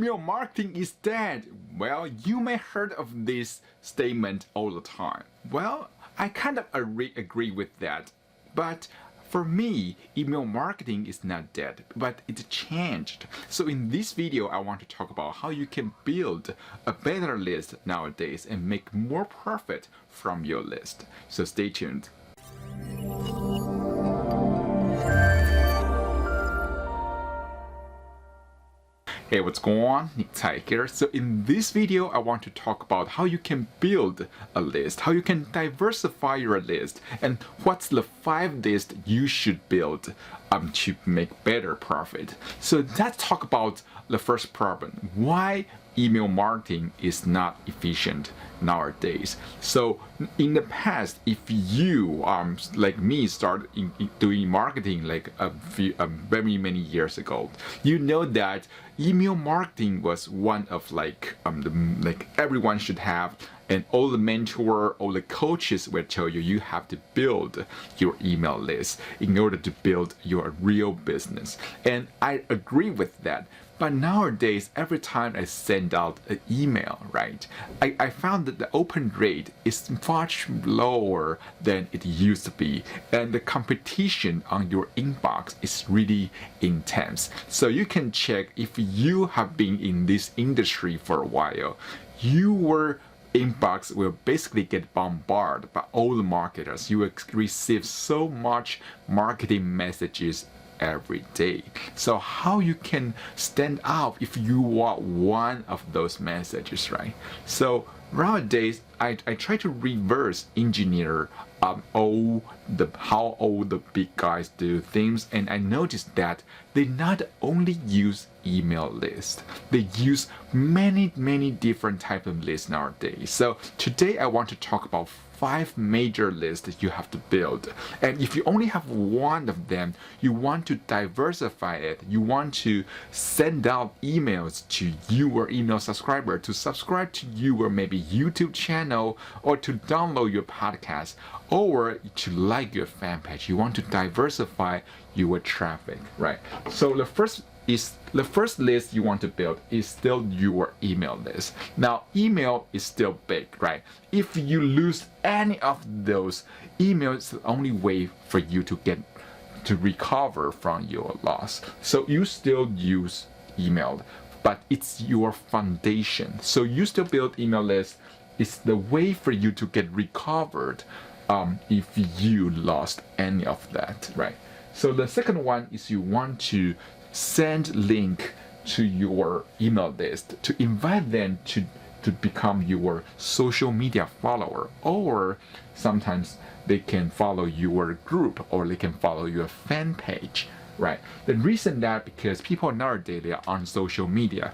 email marketing is dead. Well, you may heard of this statement all the time. Well, I kind of agree with that. But for me, email marketing is not dead, but it's changed. So in this video, I want to talk about how you can build a better list nowadays and make more profit from your list. So stay tuned. Hey, what's going on? Nick Tai here. So in this video, I want to talk about how you can build a list, how you can diversify your list, and what's the 5 lists you should build to make better profit. So let's talk about the first problem. Why email marketing is not efficient nowadays. So in the past, if you like me started doing marketing like very many years ago, you know that email marketing was one of like everyone should have, and all the mentor, all the coaches will tell you you have to build your email list in order to build your real business. And I agree with that. But nowadays, every time I send out an email, right, I found that the open rate is much lower than it used to be. And the competition on your inbox is really intense. So you can check if you have been in this industry for a while, your inbox will basically get bombarded by all the marketers. You will receive so much marketing messages every day. So how you can stand out if you are one of those messages, right? So nowadays I try to reverse engineer how all the big guys do things, and I noticed that they not only use email lists, they use many different types of lists nowadays. So today I want to talk about 5 major lists that you have to build. And if you only have one of them, you want to diversify it. You want to send out emails to your email subscriber to subscribe to your maybe YouTube channel, or to download your podcast, or to like your fan page. You want to diversify your traffic, right? So the first list you want to build is still your email list. Now, email is still big, right? If you lose any of those, email is the only way for you to recover from your loss. So you still use email, but it's your foundation. So you still build email lists. It's the way for you to get recovered if you lost any of that, right? So the second one is you want to send link to your email list to invite them to become your social media follower, or sometimes they can follow your group, or they can follow your fan page, right? The reason that because people nowadays they are on social media,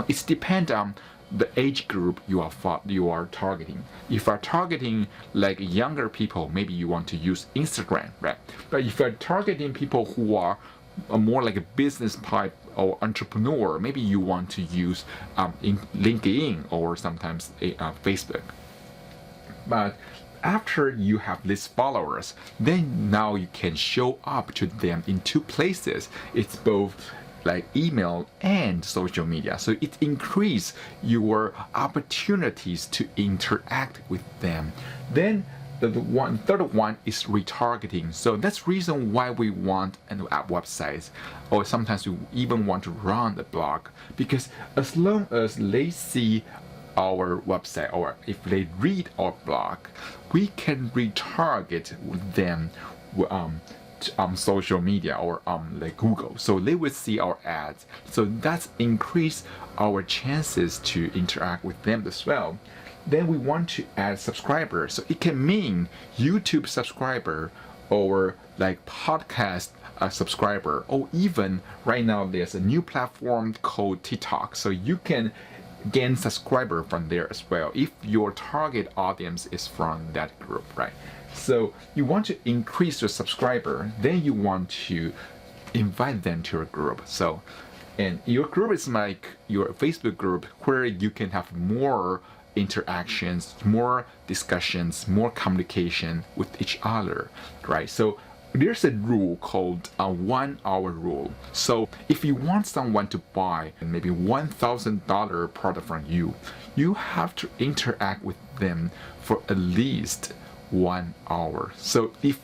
it depends on the age group you are targeting. If you are targeting like younger people, maybe you want to use Instagram, right? But if you're targeting people who are more like a business type or entrepreneur, maybe you want to use in LinkedIn or sometimes Facebook. But after you have these followers, then now you can show up to them in 2 places. It's both like email and social media. So it increases your opportunities to interact with them. Then the third one is retargeting. So that's the reason why we want an app website, or sometimes we even want to run a blog, because as long as they see our website, or if they read our blog, we can retarget them on social media or like Google. So they will see our ads. So that's increase our chances to interact with them as well. Then we want to add subscribers. So it can mean YouTube subscriber, or like podcast subscriber, or even right now there's a new platform called TikTok. So you can gain subscriber from there as well if your target audience is from that group, right? So you want to increase your subscriber, then you want to invite them to your group. So, and your group is like your Facebook group, where you can have more interactions, more discussions, more communication with each other, right? So there's a rule called a 1 hour rule. So if you want someone to buy maybe $1,000 product from you, you have to interact with them for at least 1 hour. So if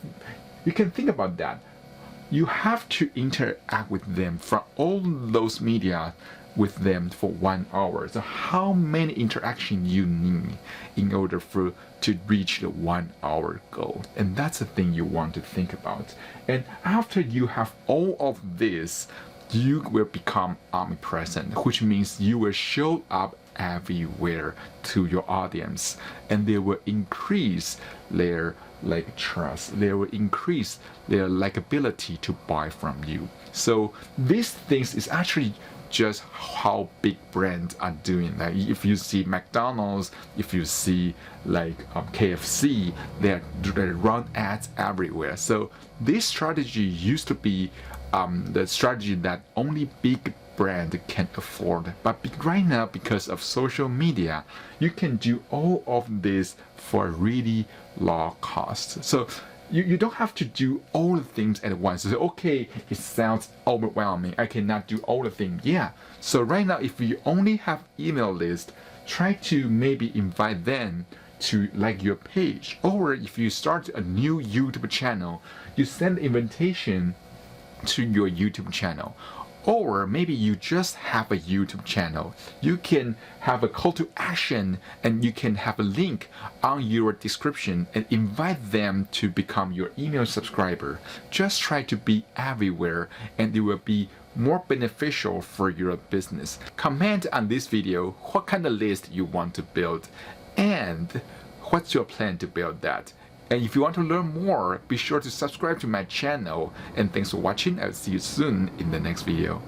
you can think about that, you have to interact with them from all those media with them for 1 hour. So how many interactions you need in order to reach the 1 hour goal? And that's the thing you want to think about. And after you have all of this, you will become omnipresent, which means you will show up everywhere to your audience, and they will increase their trust. They will increase their likability to buy from you. So these things is actually just how big brands are doing. Like if you see McDonald's, if you see KFC, they run ads everywhere. So this strategy used to be the strategy that only big brand can afford. But right now, because of social media, you can do all of this for really low cost. So you don't have to do all the things at once. So okay, it sounds overwhelming. I cannot do all the things. Yeah. So right now, if you only have email list, try to maybe invite them to like your page. Or if you start a new YouTube channel, you send invitation to your YouTube channel. Or maybe you just have a YouTube channel. You can have a call to action and you can have a link on your description and invite them to become your email subscriber. Just try to be everywhere and it will be more beneficial for your business. Comment on this video what kind of list you want to build and what's your plan to build that. And if you want to learn more, be sure to subscribe to my channel. And thanks for watching. I'll see you soon in the next video.